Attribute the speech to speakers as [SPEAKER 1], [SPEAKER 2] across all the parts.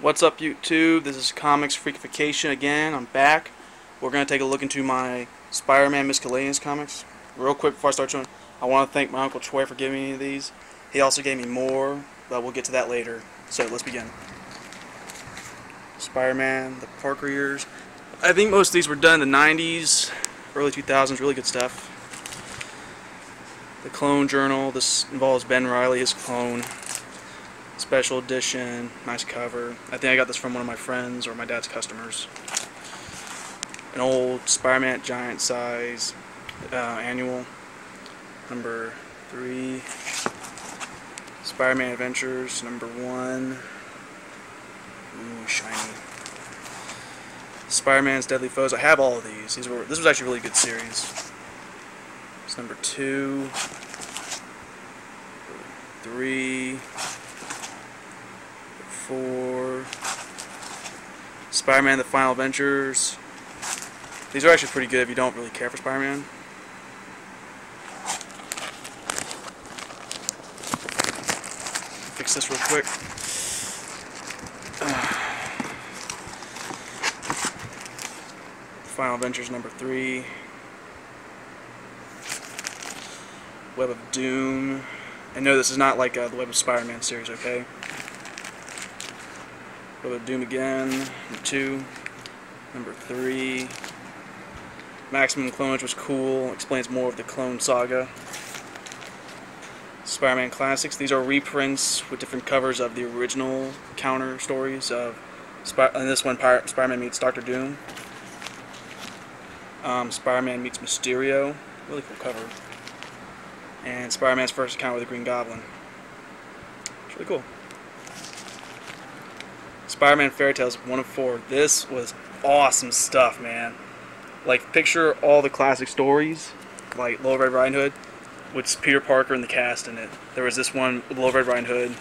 [SPEAKER 1] What's up, YouTube? This is Comics Freakification again. I'm back. We're going to take a look into my Spider-Man Miscellaneous comics. Real quick before I start showing, I want to thank my Uncle Troy for giving me these. He also gave me more, but we'll get to that later. So let's begin. Spider-Man, the Parker years. I think most of these were done in the 90s, early 2000s. Really good stuff. The Clone Journal. This involves Ben Reilly, his clone. Special edition, nice cover. I think I got this from one of my friends or my dad's customers. An old Spider-Man giant size annual, number 3. Spider-Man Adventures, number 1. Ooh, shiny. Spider-Man's Deadly Foes. I have all of these. This was actually a really good series. It's number 2, 3. 4. Spider-Man The Final Adventures. These are actually pretty good if you don't really care for Spider-Man. Fix this real quick. Final Adventures number 3. Web of Doom. And no, this is not like the Web of Spider-Man series, okay? Web of Doom again, number 2, number 3. Maximum Clonage was cool, explains more of the clone saga. Spider-Man Classics, these are reprints with different covers of the original counter stories of, and this one, Spider-Man meets Dr. Doom. Spider-Man meets Mysterio, really cool cover. And Spider-Man's first encounter with the Green Goblin. It's really cool. Spider-Man Fairy Tales 1 of 4. This was awesome stuff, man. Like, picture all the classic stories, like Little Red Riding Hood, with Peter Parker and the cast in it. There was this one with Little Red Riding Hood.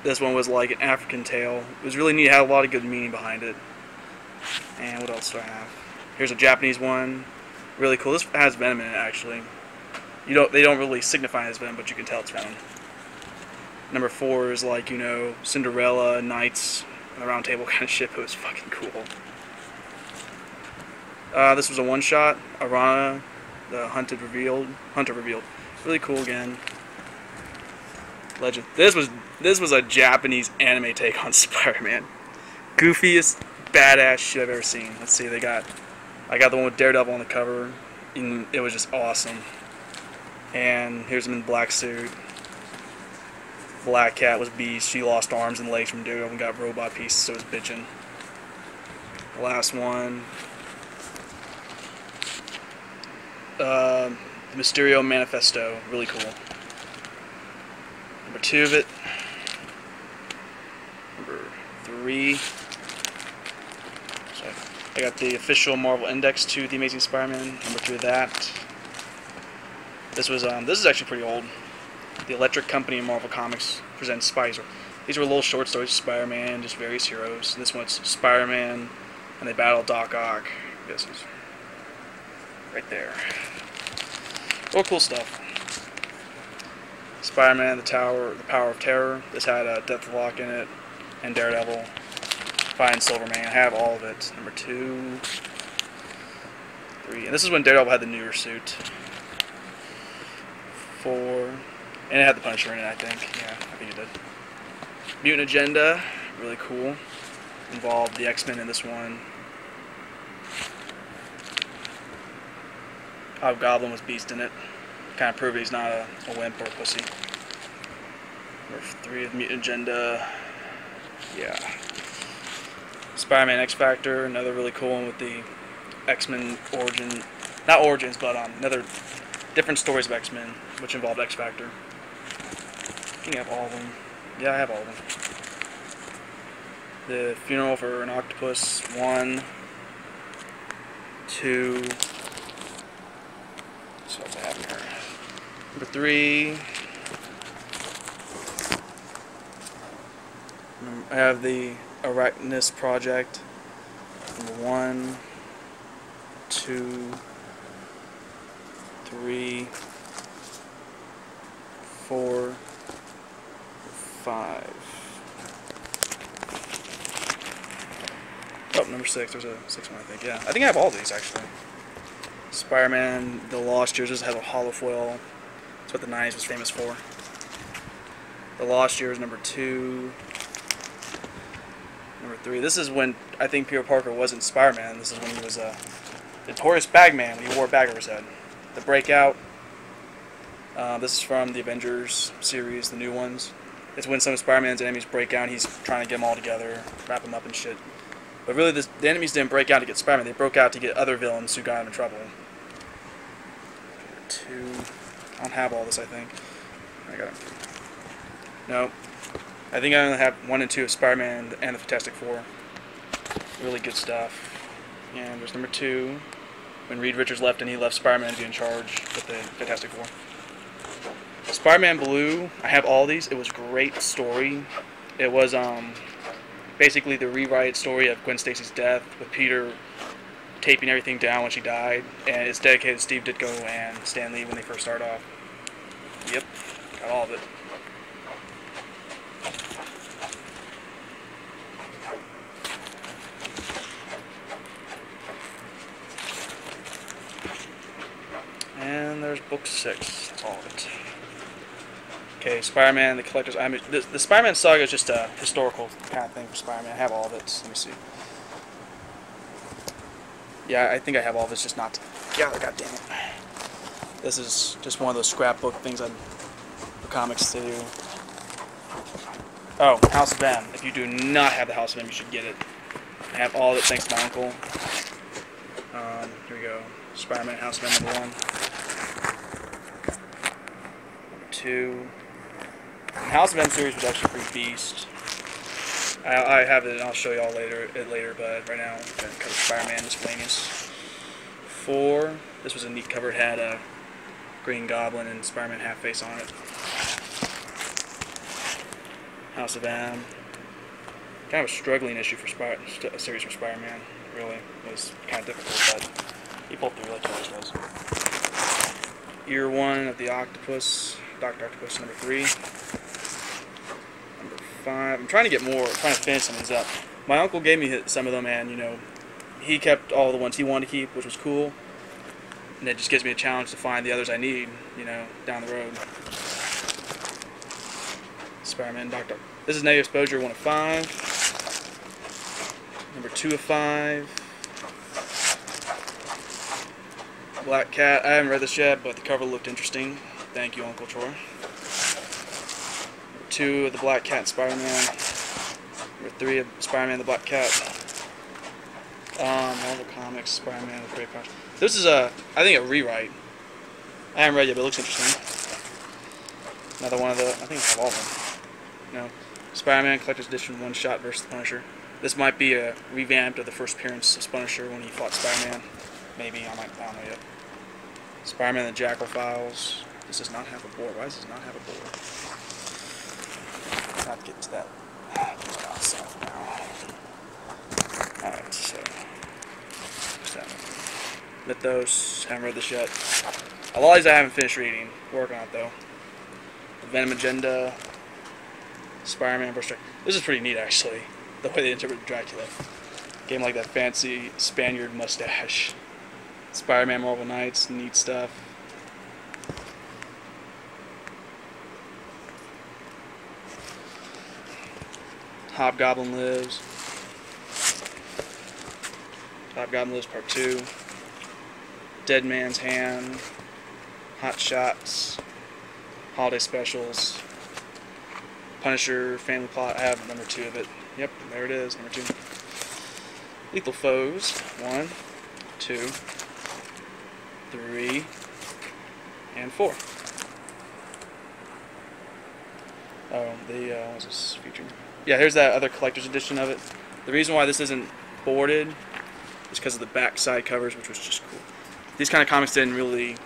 [SPEAKER 1] This one was like an African tale. It was really neat. It had a lot of good meaning behind it. And what else do I have? Here's a Japanese one. Really cool. This has Venom in it, actually. They don't really signify as Venom, but you can tell it's Venom. Number 4 is like, you know, Cinderella, Knights, and the Round Table kind of shit. It was fucking cool. This was a one-shot. Arana, the Hunter Revealed. Really cool again. Legend. This was a Japanese anime take on Spider-Man. Goofiest, badass shit I've ever seen. Let's see, I got the one with Daredevil on the cover. And it was just awesome. And here's him in black suit. Black Cat was Beast. She lost arms and legs from Daredevil and got robot pieces, so it was bitching. The last one. The Mysterio Manifesto. Really cool. Number 2 of it. Number 3. So I got the official Marvel Index to The Amazing Spider-Man. Number 2 of that. This is actually pretty old. The Electric Company in Marvel Comics presents Spidey. These were little short stories of Spider-Man, just various heroes. This one's Spider-Man, and they battle Doc Ock. This is right there. All cool stuff. Spider-Man, the Power of Terror. This had Deathlock in it, and Daredevil. Find Silverman. I have all of it. Number 2, 3, and this is when Daredevil had the newer suit. 4. And it had the Punisher in it, I think. Yeah, I think it did. Mutant Agenda, really cool. Involved the X-Men in this one. Hobgoblin was Beast in it. Kind of proved he's not a wimp or a pussy. Number 3 of Mutant Agenda. Yeah. Spider-Man X-Factor, another really cool one with the X-Men origin. Not origins, but another different stories of X-Men, which involved X-Factor. I think I have all of them. Yeah, I have all of them. The Funeral for an Octopus, 1, 2. So what I have here. Number 3. I have the Arachnus Project. Number 1, 2, 3, 4, 5. number 6. There's a 6 one, I think. Yeah, I think I have all these actually. Spider-Man: The Lost Years. This has a hollow foil. That's what the 90s was famous for. The Lost Years, number 2. Number 3. This is when I think Peter Parker wasn't Spider-Man. This is when he was a notorious bagman when he wore a bag over his head. The Breakout. This is from the Avengers series, the new ones. It's when some of Spider-Man's enemies break out and he's trying to get them all together, wrap them up and shit. But really, the enemies didn't break out to get Spider-Man. They broke out to get other villains who got him in trouble. 2. I don't have all this, I think. I got it. No. I think I only have 1 and 2 of Spider-Man and the Fantastic Four. Really good stuff. And there's number 2. When Reed Richards left and he left Spider-Man to be in charge with the Fantastic Four. Spider-Man Blue, I have all these. It was a great story. It was basically the rewrite story of Gwen Stacy's death with Peter taping everything down when she died. And it's dedicated to Steve Ditko and Stan Lee when they first started off. Yep, got all of it. And there's book 6. That's all of it. Okay, Spider-Man, the Collector's Item. The Spider-Man saga is just a historical kind of thing for Spider-Man. I have all of it. Let me see. Yeah, I think I have all of it. It's just not together. God damn it. This is just one of those scrapbook things for comics to do. Oh, House of M. If you do not have the House of M, you should get it. I have all of it thanks to my uncle. Here we go. Spider-Man House of M #1. 2. The House of M series was actually pretty beast. I have it and I'll show y'all later, but right now I'm going to cover Spider-Man Miscellaneous. 4. This was a neat cover. It had a Green Goblin and Spider-Man half-face on it. House of M. Kind of a struggling issue for a series for Spider-Man. Really, it was kind of difficult, but he pulled through like he always does. Year 1 of the Octopus. Dr. Octopus number 3. Number 5. I'm trying to get more, trying to finish some of these up. My uncle gave me some of them, and you know, he kept all the ones he wanted to keep, which was cool. And it just gives me a challenge to find the others I need, you know, down the road. Spider-Man, Dr. This is Negative Exposure 1 of 5. Number 2 of 5. Black Cat. I haven't read this yet, but the cover looked interesting. Thank you, Uncle Troy. Number 2 of the Black Cat and Spider-Man. Number 3 of Spider-Man the Black Cat. Marvel Comics, Spider-Man with Great Powers. This is I think a rewrite. I haven't read it yet, but it looks interesting. Another one of the, I think I have all of them. No. Spider-Man Collector's Edition One Shot versus the Punisher. This might be a revamp of the first appearance of Punisher when he fought Spider-Man. Maybe, I don't know yet. Spider-Man the Jackal Files. This does not have a board. Why does this not have a board? I'll have to get to that stuff now. Alright, so there's that one. Mythos, haven't read this yet. A lot of these I haven't finished reading. Working on it though. The Venom Agenda. Spider-Man vs. Dracula. This is pretty neat actually. The way they interpret Dracula. Game like that fancy Spaniard mustache. Spider-Man Marvel Knights, neat stuff. Hobgoblin Lives. Hobgoblin Lives Part 2. Dead Man's Hand. Hot Shots. Holiday Specials. Punisher Family Plot. I have number 2 of it. Yep, there it is, number 2. Lethal Foes. 1, 2, 3, and 4. Oh, what's this featuring? Yeah, here's that other collector's edition of it. The reason why this isn't boarded is because of the back side covers, which was just cool. These kind of comics didn't really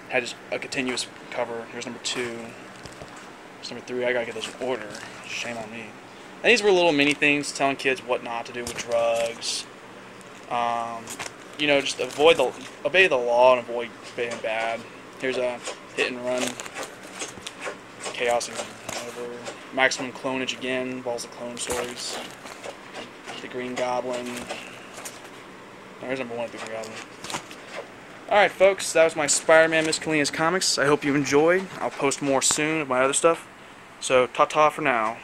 [SPEAKER 1] have just a continuous cover. Here's number 2. Here's number 3. I gotta get those in order. Shame on me. And these were little mini things telling kids what not to do with drugs. You know, just obey the law and avoid being bad. Here's a Hit and Run. Chaos and whatever. Maximum Clonage again. Involves the clone stories. The Green Goblin. There's number 1 at the Green Goblin. Alright, folks, that was my Spider-Man Miscellaneous Comics. I hope you enjoyed. I'll post more soon of my other stuff. So, ta-ta for now.